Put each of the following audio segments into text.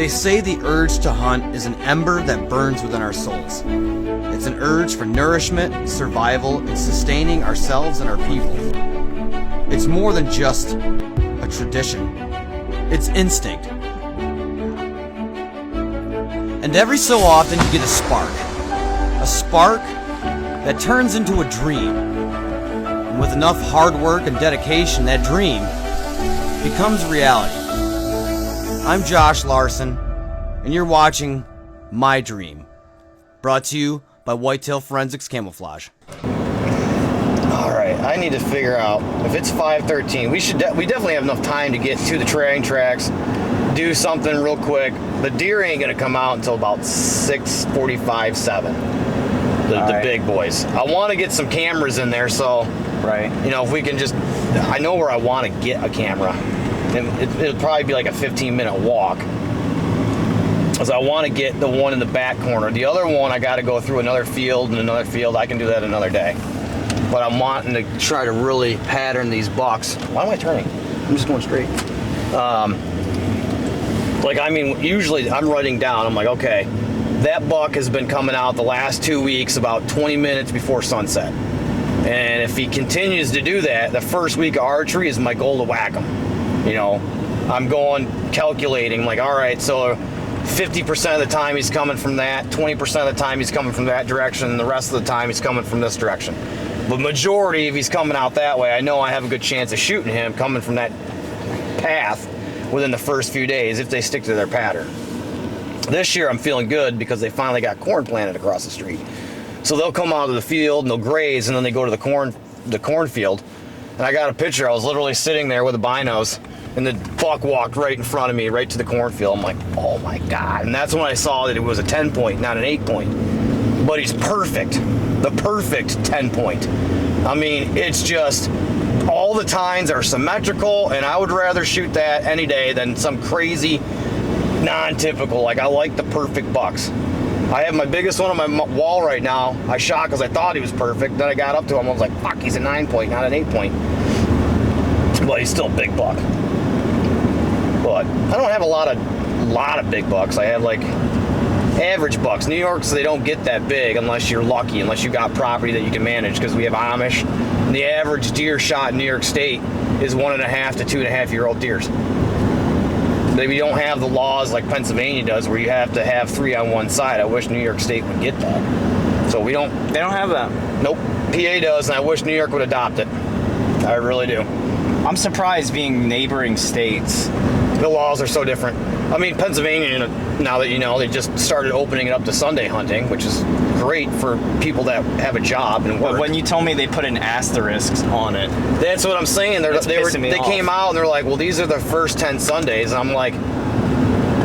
They say the urge to hunt is an ember that burns within our souls. It's an urge for nourishment, survival, and sustaining ourselves and our people. It's more than just a tradition. It's instinct. And every so often you get a spark. A spark that turns into a dream. And with enough hard work and dedication, that dream becomes reality. I'm Josh Larson, and you're watching My Dream, brought to you by Whitetail Forensics Camouflage. Alright, I need to figure out, if it's 5:13, we definitely have enough time to get to the train tracks, do something real quick. The deer ain't gonna come out until about 6:45, 7. The big boys. I want to get some cameras in there, so, you know, if we can just, I know where I want to get a camera. And it'll probably be like a 15-minute walk, because I want to get the one in the back corner. The other one, I got to go through another field and another field. I can do that another day. But I'm wanting to try to really pattern these bucks. Why am I turning? I'm just going straight. Like, I mean, usually I'm writing down. I'm like, okay, that buck has been coming out the last 2 weeks about 20 minutes before sunset. And if he continues to do that, the first week of archery is my goal to whack him. You know, I'm going, calculating, like, all right, so 50% of the time he's coming from that, 20% of the time he's coming from that direction, and the rest of the time he's coming from this direction. But majority, if he's coming out that way, I know I have a good chance of shooting him coming from that path within the first few days if they stick to their pattern. This year I'm feeling good because they finally got corn planted across the street. So they'll come out of the field and they'll graze, and then they go to the cornfield. And I got a picture. I was literally sitting there with the binos, and the buck walked right in front of me, right to the cornfield. I'm like, oh my God. And that's when I saw that it was a 10-point, not an 8-point. But he's perfect. The perfect 10-point. I mean, it's just, all the tines are symmetrical, and I would rather shoot that any day than some crazy non-typical. Like, I like the perfect bucks. I have my biggest one on my wall right now. I shot because I thought he was perfect. Then I got up to him. I was like, fuck, he's a 9-point, not an 8-point. But he's still a big buck. But I don't have a lot of big bucks. I have like average bucks. New York, so they don't get that big unless you're lucky, unless you got property that you can manage, because we have Amish. And the average deer shot in New York State is 1.5 to 2.5-year-old deers. We don't have the laws like Pennsylvania does, where you have to have 3 on one side. I wish New York State would get that. So we don't. They don't have that. Nope. PA does, and I wish New York would adopt it. I really do. I'm surprised, being neighboring states. The laws are so different. I mean, Pennsylvania, now that you know, they just started opening it up to Sunday hunting, which is great for people that have a job and work. But when you told me they put an asterisk on it, that's what I'm saying. They came out and they're like, well, these are the first 10 Sundays. And I'm like,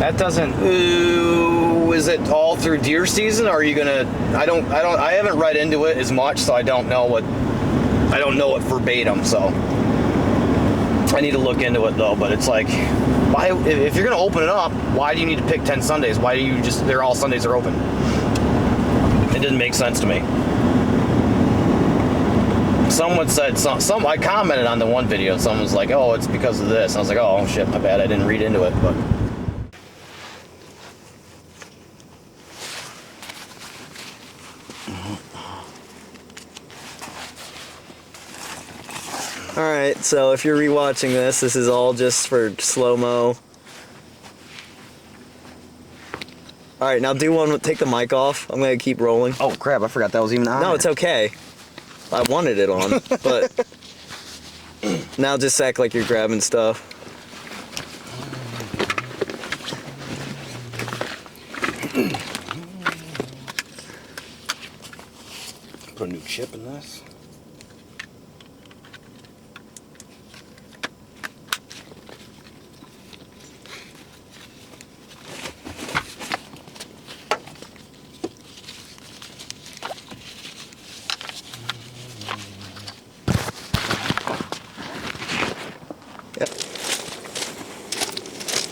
that doesn't. Is it all through deer season? Or are you gonna? I haven't read into it as much, so I don't know it verbatim. So I need to look into it though. But it's like, why? If you're gonna open it up, why do you need to pick 10 Sundays? Why do you just? They're all Sundays are open. It didn't make sense to me. Someone said some. I commented on the one video. Someone was like, "Oh, it's because of this." And I was like, "Oh shit, my bad. I didn't read into it." But Alright, so if you're rewatching this is all just for slow-mo. Alright, now do one, take the mic off. I'm gonna keep rolling. oh crap, I forgot that was even on. No, it's okay. I wanted it on, but now just act like you're grabbing stuff. Put a new chip in this.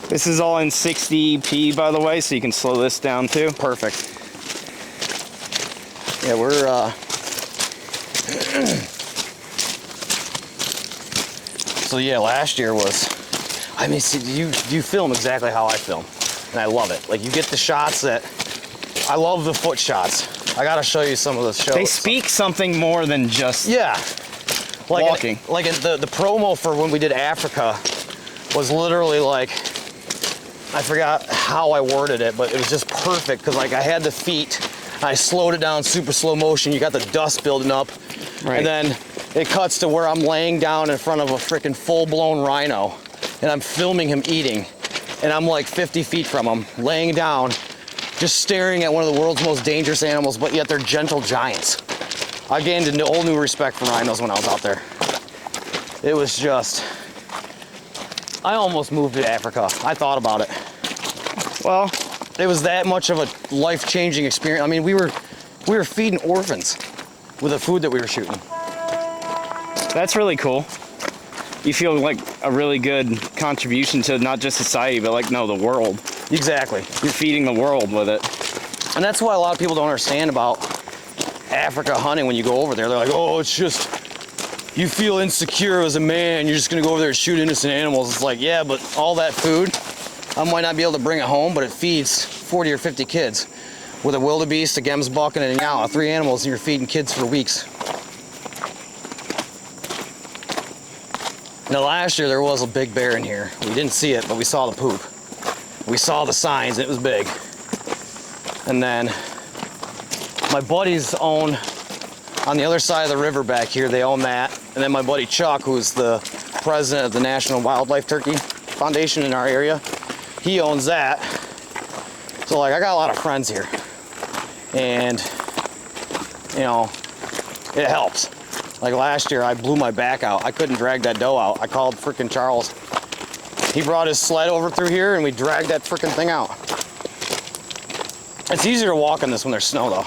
This is all in 60p, by the way, so you can slow this down too. Perfect. Yeah, we're so yeah, last year was, I mean, see, you film exactly how I film. and I love it. Like, you get the shots that, I love the foot shots. I gotta show you some of the shows. They speak something more than just like walking. The promo for when we did Africa was literally like, I forgot how I worded it, but it was just perfect because like I had the feet, I slowed it down super slow motion. You got the dust building up, Right. and then it cuts to where I'm laying down in front of a freaking full-blown rhino, and I'm filming him eating, and I'm like 50 feet from him, laying down, just staring at one of the world's most dangerous animals, but yet they're gentle giants. I gained a whole new respect for rhinos when I was out there. It was just, I almost moved to Africa. I thought about it. well, It was that much of a life-changing experience. I mean, we were feeding orphans with the food that we were shooting. that's really cool. You feel like a really good contribution to not just society, but like, no, the world. Exactly. You're feeding the world with it. And that's why a lot of people don't understand about Africa hunting when you go over there. They're like, oh, it's just, you feel insecure as a man. You're just going to go over there and shoot innocent animals. It's like, yeah, but all that food, I might not be able to bring it home, but it feeds 40 or 50 kids. With a wildebeest, a gemsbuck, and a nyaw, 3 animals, and you're feeding kids for weeks. Now, last year there was a big bear in here. We didn't see it, but we saw the poop. We saw the signs, and it was big. And then my buddies own, on the other side of the river back here, they own that. And then my buddy Chuck, who's the president of the National Wildlife Turkey Foundation in our area, he owns that. So like, I got a lot of friends here. And, you know, it helps. Like last year, I blew my back out. I couldn't drag that doe out. I called frickin' Charles. He brought his sled over through here and we dragged that frickin' thing out. It's easier to walk in this when there's snow though.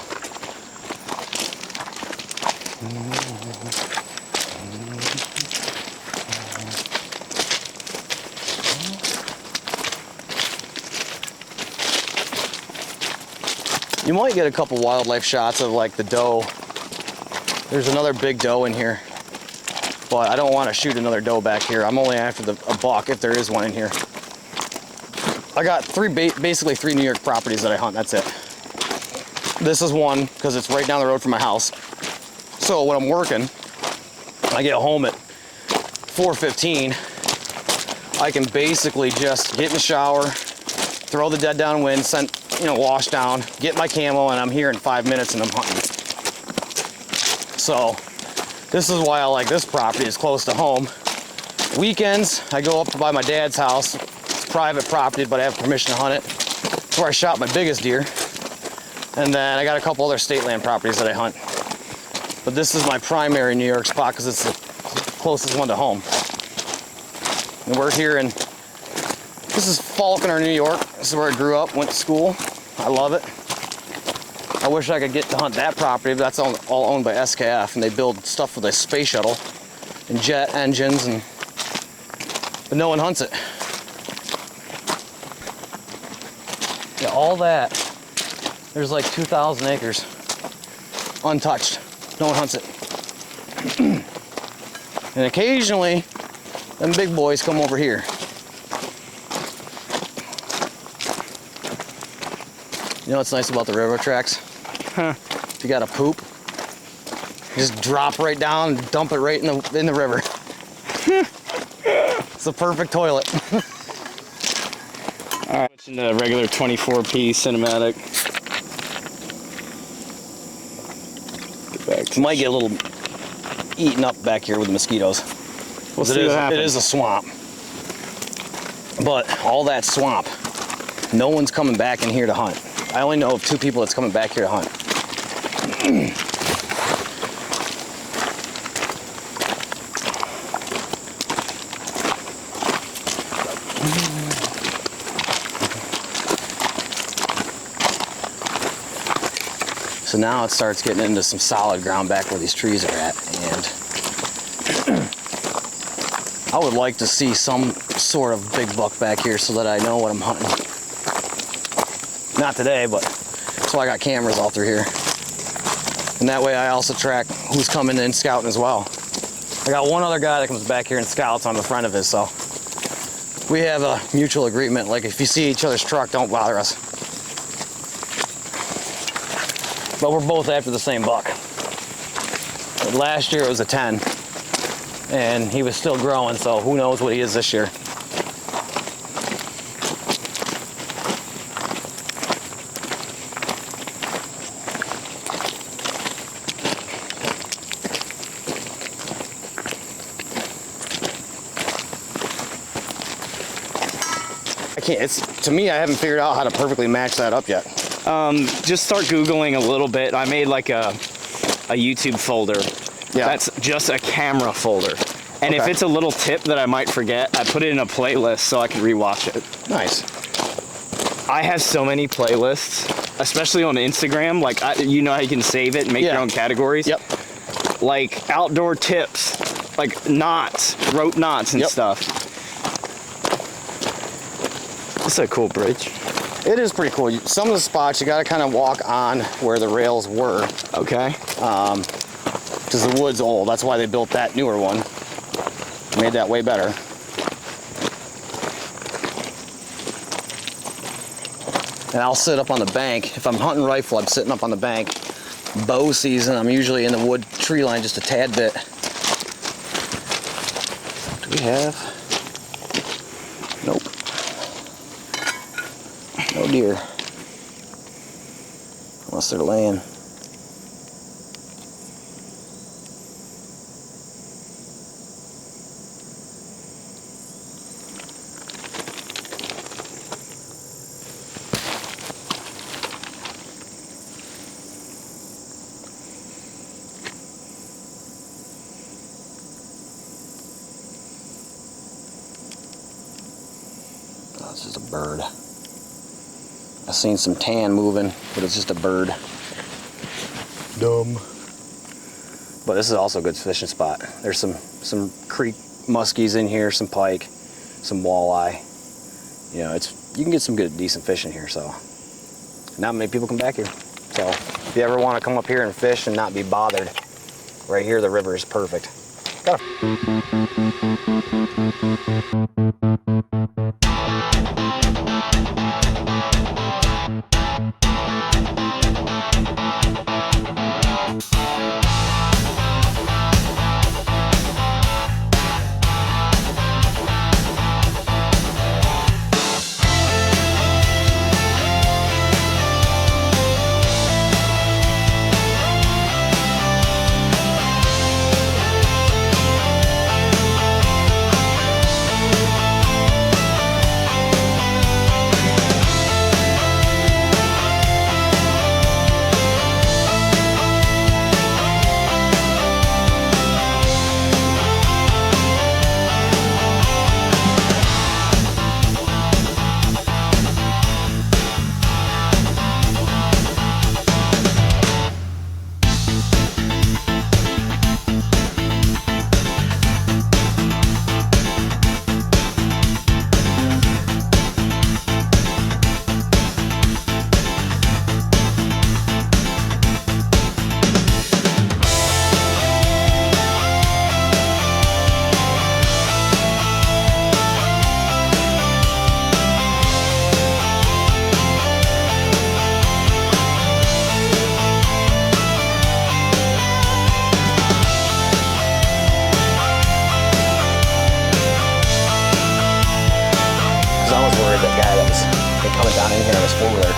You might get a couple wildlife shots of like the doe. There's another big doe in here, but I don't want to shoot another doe back here. I'm only after a buck if there is one in here. I got basically three New York properties that I hunt, that's it. This is one because it's right down the road from my house. So when I'm working, I get home at 4:15. I can basically just get in the shower, throw the dead downwind, wash down, get my camo, and I'm here in 5 minutes and I'm hunting. So this is why I like this property. It's close to home. Weekends, I go up to by my dad's house. It's private property, but I have permission to hunt it. It's where I shot my biggest deer. And then I got a couple other state land properties that I hunt. But this is my primary New York spot because it's the closest one to home. And we're here in, this is Falconer, New York. This is where I grew up, went to school. I love it. I wish I could get to hunt that property, but that's all owned by SKF, and they build stuff for the space shuttle and jet engines, but no one hunts it. Yeah, all that. There's like 2,000 acres untouched. No one hunts it. And occasionally, them big boys come over here. You know what's nice about the railroad tracks? If you got a poop, just drop right down and dump it right in the river. It's the perfect toilet. All right, switching to regular 24p cinematic. Get back to Might get a little eaten up back here with the mosquitoes. We'll see what happens. It is a swamp. But all that swamp, no one's coming back in here to hunt. I only know of 2 people that's coming back here to hunt. So now it starts getting into some solid ground back where these trees are at, and I would like to see some sort of big buck back here so that I know what I'm hunting. Not today, but that's why I got cameras all through here. And that way I also track who's coming in scouting as well. I got one other guy that comes back here and scouts on the front of his, so We have a mutual agreement, like if you see each other's truck, don't bother us. But we're both after the same buck. Last year it was a 10, and he was still growing, so who knows what he is this year. To me, I haven't figured out how to perfectly match that up yet. Just start Googling a little bit. I made like a YouTube folder. Yeah. That's just a camera folder. And if Okay. it's a little tip that I might forget, I put it in a playlist so I can rewatch it. Nice. I have so many playlists, especially on Instagram. Like, you know how you can save it and make your own categories? Yep. Like outdoor tips, like knots, rope knots and stuff. It's a cool bridge. It is pretty cool. Some of the spots you gotta kind of walk on where the rails were, Okay. because the wood's old. That's why they built that newer one. Made that way better. And I'll sit up on the bank. If I'm hunting rifle, I'm sitting up on the bank. Bow season, I'm usually in the wood tree line just a tad bit. Do we have? Nope. No deer. Unless they're laying. Oh, this is a bird. I seen some tan moving, but it's just a bird. Dumb. But this is also a good fishing spot. There's some creek muskies in here, some pike, some walleye. You know, you can get some good, decent fishing here. So not many people come back here. So if you ever want to come up here and fish and not be bothered, right here the river is perfect. Coming down in here on his four-wheeler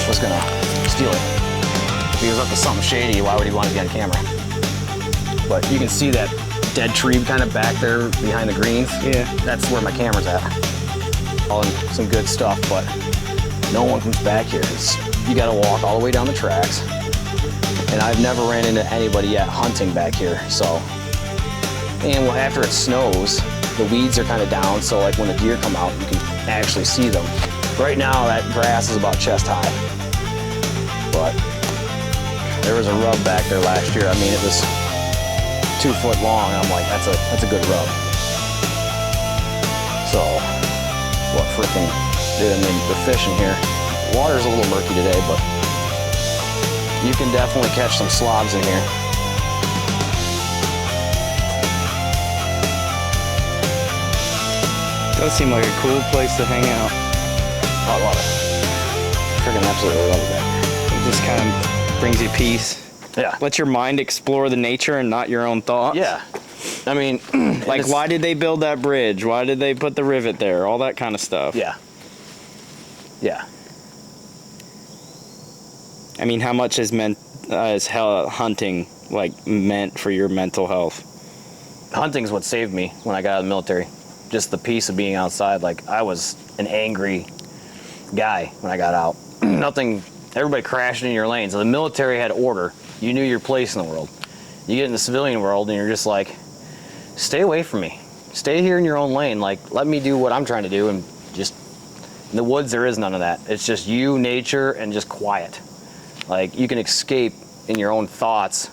was gonna steal it. If he was up to something shady, why would he want to be on camera? But you can see that dead tree kind of back there behind the greens. Yeah. That's where my camera's at. All some good stuff, but no one comes back here. You gotta walk all the way down the tracks. And I've never ran into anybody yet hunting back here, so. And after it snows, the weeds are kind of down, so like when the deer come out, you can actually see them. Right now, that grass is about chest high. But there was a rub back there last year. I mean, it was 2 foot long. I'm like, that's a good rub. So, what freaking did, I mean, the fishing here. The water's a little murky today, but you can definitely catch some slobs in here. Does seem like a cool place to hang out. I love it. Freaking absolutely love that. It just kind of brings you peace. Yeah. Let your mind explore the nature and not your own thoughts. Yeah. I mean, Like, why did they build that bridge? Why did they put the rivet there? All that kind of stuff. Yeah. Yeah. I mean, how much is hunting like meant for your mental health? Hunting's what saved me when I got out of the military. Just the peace of being outside. Like, I was an angry guy when I got out. Nothing, everybody crashing in your lane. So the military had order. You knew your place in the world. You get in the civilian world and you're just like, stay away from me. Stay here in your own lane. Like, let me do what I'm trying to do. And just, in the woods, there is none of that. It's just you, nature, and just quiet. Like, you can escape in your own thoughts,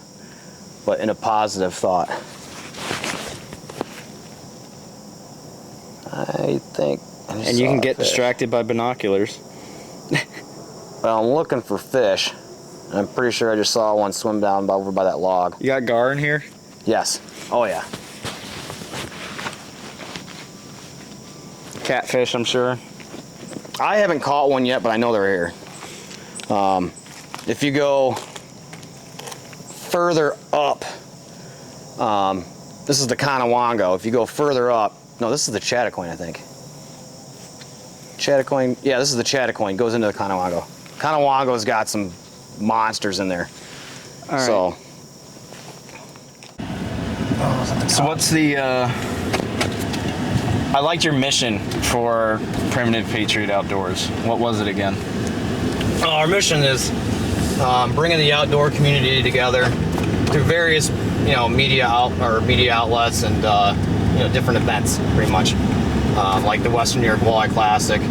but in a positive thought. I think. And you can get distracted by binoculars. Well, I'm looking for fish. I'm pretty sure I just saw one swim down over by that log. You got gar in here? Yes. Oh, yeah. Catfish, I'm sure. I haven't caught one yet, but I know they're here. If you go further up, this is the Conewango. If you go further up, no, this is the Chattacoin, I think. Chattacoin, yeah, this is the Chattacoin. Goes into the Conewango. Conewango's got some monsters in there. All right. So what's the, I liked your mission for Primitive Patriot Outdoors. What was it again? Our mission is bringing the outdoor community together through various, media outlets and different events, pretty much, like the Western New York Walleye Classic,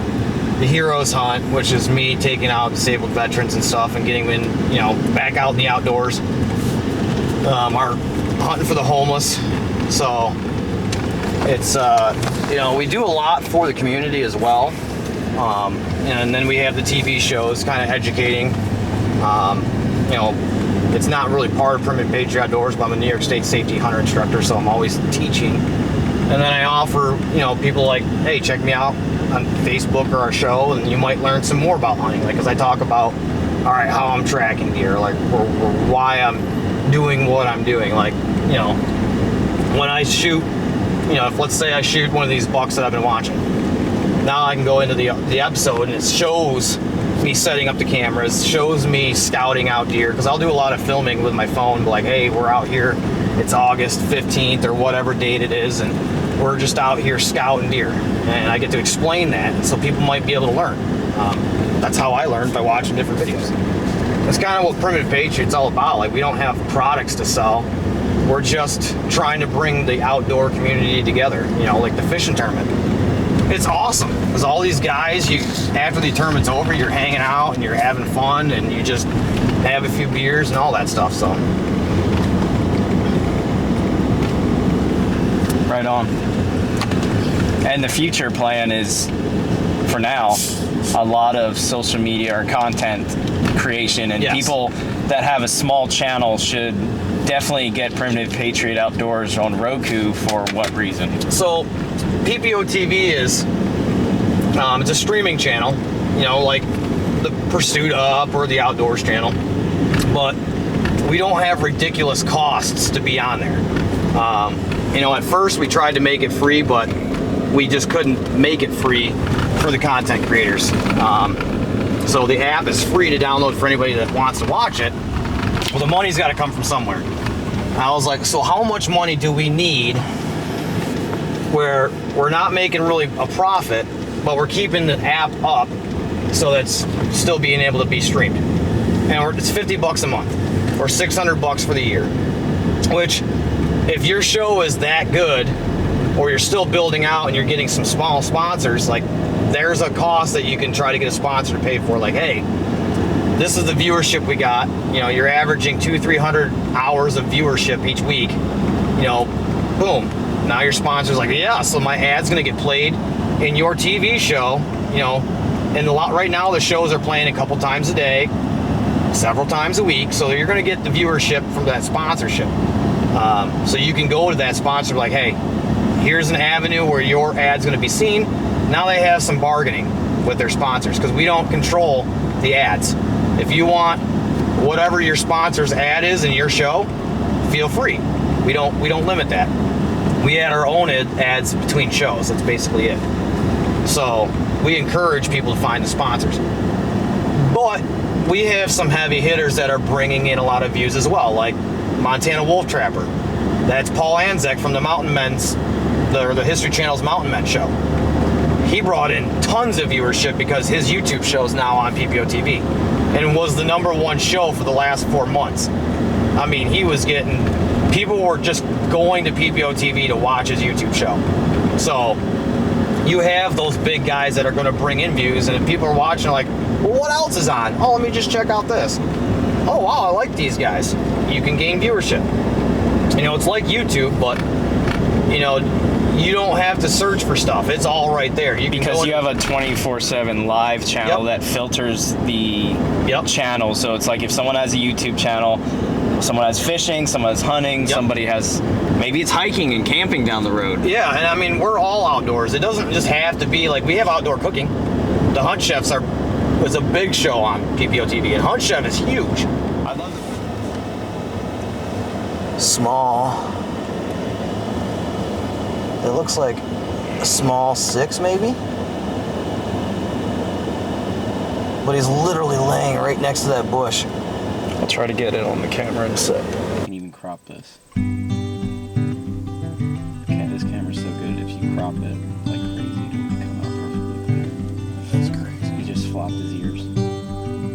the Heroes Hunt, which is me taking out disabled veterans and stuff and getting them in, back out in the outdoors. Our hunting for the homeless. So it's we do a lot for the community as well. And then we have the TV shows kind of educating. It's not really part of Primitive Patriot Outdoors, but I'm a New York State safety hunter instructor, so I'm always teaching. And then I offer, people like, hey, check me out on Facebook or our show, and you might learn some more about hunting. Like, because I talk about, all right, how I'm tracking deer, like, or why I'm doing what I'm doing. Like, when I shoot, if let's say I shoot one of these bucks that I've been watching, now I can go into the episode and it shows me setting up the cameras, shows me scouting out deer, because I'll do a lot of filming with my phone, like, hey, we're out here, it's August 15th or whatever date it is, and we're just out here scouting deer, and I get to explain that, so people might be able to learn. That's how I learned, by watching different videos. That's kind of what Primitive Patriot's all about. Like, we don't have products to sell. We're just trying to bring the outdoor community together, like the fishing tournament. It's awesome, because all these guys, after the tournament's over, you're hanging out and you're having fun and you just have a few beers and all that stuff, so. Right on. And the future plan is, for now, a lot of social media or content creation, and yes. People that have a small channel should definitely get Primitive Patriot Outdoors on Roku. For what reason? So PPO TV is it's a streaming channel, like the Pursuit Up or the Outdoors channel, but we don't have ridiculous costs to be on there. At first we tried to make it free, but we just couldn't make it free for the content creators. So the app is free to download for anybody that wants to watch it. Well, the money's got to come from somewhere. I was like, so how much money do we need where we're not making really a profit, but we're keeping the app up so that's still being able to be streamed? And it's $50 a month or $600 for the year, which if your show is that good, or you're still building out and you're getting some small sponsors, like, there's a cost that you can try to get a sponsor to pay for. Like, hey, this is the viewership we got. You're averaging 200-300 hours of viewership each week. Boom. Now your sponsor's like, yeah, so my ad's gonna get played in your TV show. And right now the shows are playing a couple times a day, several times a week. So you're gonna get the viewership from that sponsorship. So you can go to that sponsor like, hey, here's an avenue where your ad's going to be seen. Now they have some bargaining with their sponsors because we don't control the ads. If you want whatever your sponsor's ad is in your show, feel free. We don't limit that. We add our own ads between shows. That's basically it. So we encourage people to find the sponsors. But we have some heavy hitters that are bringing in a lot of views as well, like Montana Wolf Trapper. That's Paul Anzek from the Mountain Men's, the History Channel's Mountain Men show. He brought in tons of viewership because his YouTube show is now on PPO TV and was the #1 show for the last 4 months. I mean, he was getting, people were just going to PPO TV to watch his YouTube show. So you have those big guys that are going to bring in views, and if people are watching like, well, what else is on? Oh, let me just check out this. Oh, wow, I like these guys. You can gain viewership. You know, it's like YouTube, but, you know, you don't have to search for stuff. It's all right there. You can because you have a 24/7 live channel that filters the channel. So it's like if someone has a YouTube channel, someone has fishing, someone has hunting, somebody has, maybe it's hiking and camping down the road. Yeah, and I mean, we're all outdoors. It doesn't just have to be like, we have outdoor cooking. The Hunt Chefs was a big show on PPO TV, and Hunt Chef is huge. I love it. Small. It looks like a small 6 maybe. But he's literally laying right next to that bush. I'll try to get it on the camera in a sec. You can even crop this. Okay, this camera's so good if you crop it like crazy, it'll come out perfectly clear. That's crazy. He just flopped his ears.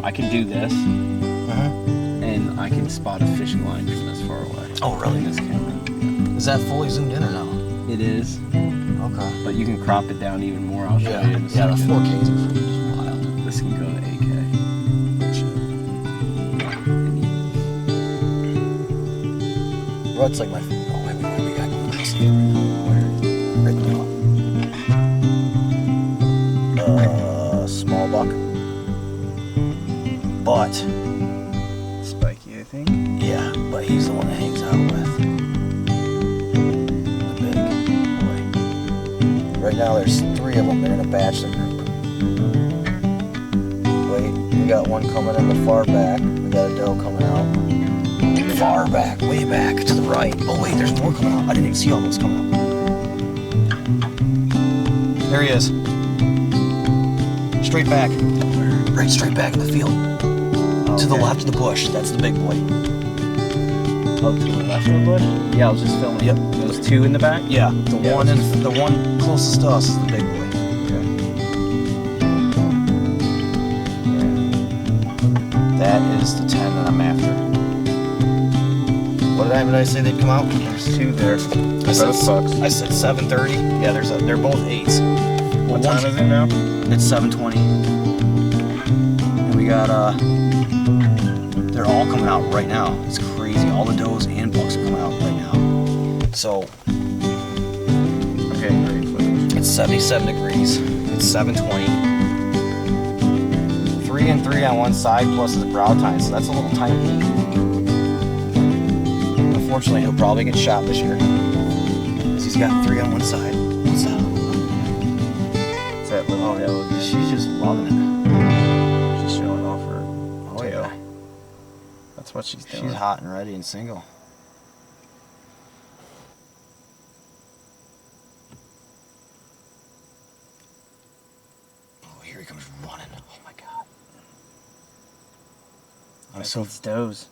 I can do this, and I can spot a fishing line from this far away. Oh, really? In this camera. Is that fully zoomed in or no? It is, Okay. but you can crop it down even more. I'll show you in a Yeah, second. the 4K is wild. This can go to 8K. Rod's like my. Oh, wait, we got this. Right now. Small buck. But. Spiky, I think. Yeah, but he's the one that hangs out with the big boy. Right now, there's 3 of them. They're in a bachelor group. Wait, we got one coming in the far back. We got a doe coming out. Far back, way back to the right. Oh wait, there's more coming out. I didn't even see all those coming out. There he is. Straight back. Right straight back in the field. To the left of the bush. That's the big boy. Oh, to the left of the bush? Yeah, I was just filming. Yep. Those 2 in the back? Yeah, the one closest to us is the big boy. That is the 10 that I'm after. What did I say they'd come out? There's 2 there. I said 7:30. Yeah, they're both 8s. What time is it now? It's 7:20. And we got they're all coming out right now. It's crazy. All the does and bucks are coming out right now. So Okay, great footage. it's 77 degrees. It's 7:20. 3 and 3 on one side plus his brow tine, so that's a little tiny heat. Unfortunately, he'll probably get shot this year. Because he's got 3 on one side. What's that? Is that little? Oh, yeah, she's just loving it. She's showing off her Oh, tail. yeah. That's what she's doing. She's hot and ready and single. Oh, here he comes running. Oh, my God. I'm so... It's does.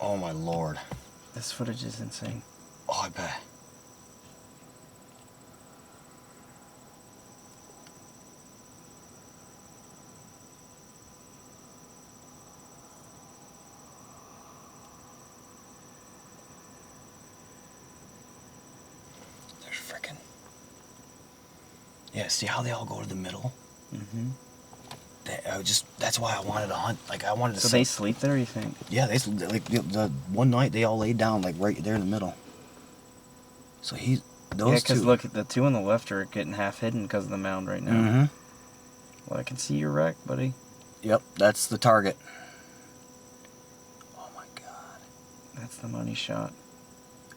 Oh, my Lord. This footage is insane. Oh, I bet. There's frickin'. Yeah, see how they all go to the middle? Mm-hmm. That's why I wanted to hunt. Like, I wanted to So sit- they sleep there, you think? Yeah, like the one night they all laid down like right there in the middle. So those Yeah, because two. look, the 2 on the left are getting half hidden because of the mound right now. Mm-hmm. Well, I can see your wreck, buddy. Yep, that's the target. Oh my God. That's the money shot.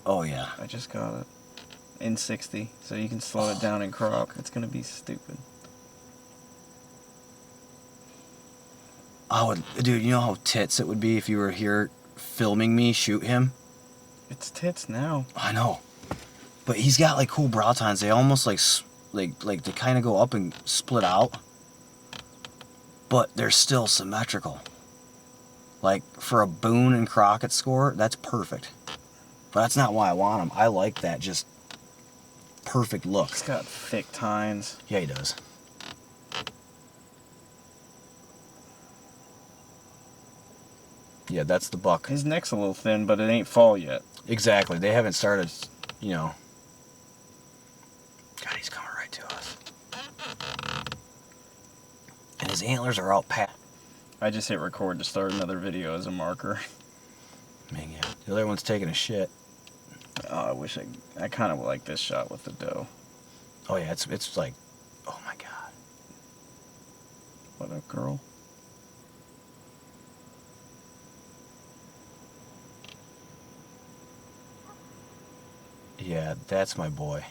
Oh yeah. I just got it. in 60, so you can slow it down and croak. It's gonna be stupid. Dude, you know how tits it would be if you were here filming me shoot him? It's tits now. I know. But he's got like cool brow tines. They almost like they kind of go up and split out. But they're still symmetrical. Like for a Boone and Crockett score, that's perfect. But that's not why I want him. I like that just perfect look. He's got thick tines. Yeah, he does. Yeah, that's the buck. His neck's a little thin, but it ain't fall yet. Exactly. They haven't started, you know. God, he's coming right to us. And his antlers are out pat. I just hit record to start another video as a marker. Man, yeah. The other one's taking a shit. Oh, I wish I kind of like this shot with the doe. Oh yeah, it's like, oh my god. What a girl. Yeah, that's my boy.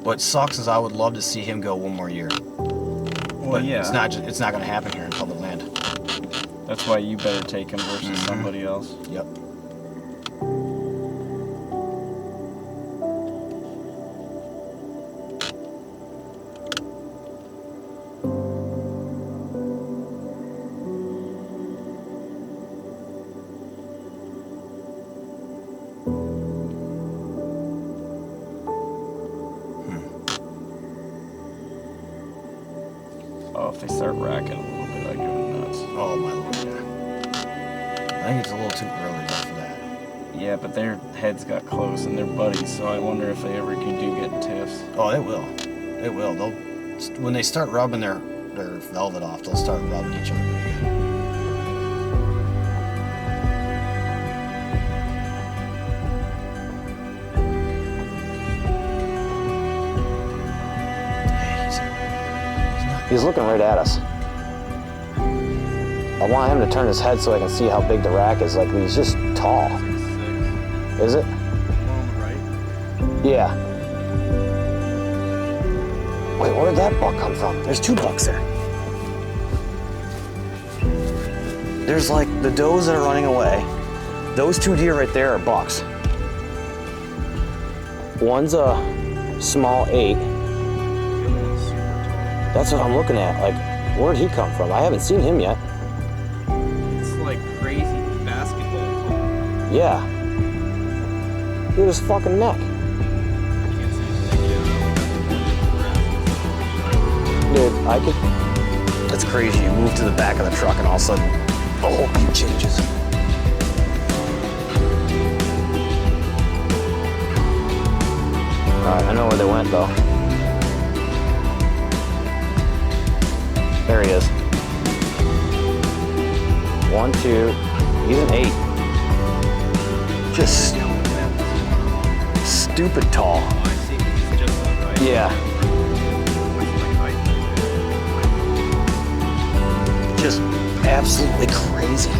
What sucks is I would love to see him go one more year. Well, But yeah. it's not going to happen here in public land. That's why you better take him versus somebody else. Yep. Oh, if they start racking a little bit, I go nuts. Oh my lord, yeah. I think it's a little too early though for that. Yeah, but their heads got close and they're buddies, so I wonder if they ever do get tiffs. Oh, they will. They will. They'll when they start rubbing their velvet off, they'll start rubbing each other again. He's looking right at us. I want him to turn his head so I can see how big the rack is. Like, he's just tall. Is it? Yeah. Wait, where did that buck come from? There's two bucks there. There's like the does that are running away. Those two deer right there are bucks. One's a small 8. That's what I'm looking at. Like, where'd he come from? I haven't seen him yet. It's like crazy basketball tall. Yeah. Look at his fucking neck. Dude, I could... That's crazy. You move to the back of the truck and all of a sudden, the whole view changes. Alright, I know where they went though. There he is. 1, 2. He's an 8. Just stupid tall. Yeah. Just absolutely crazy.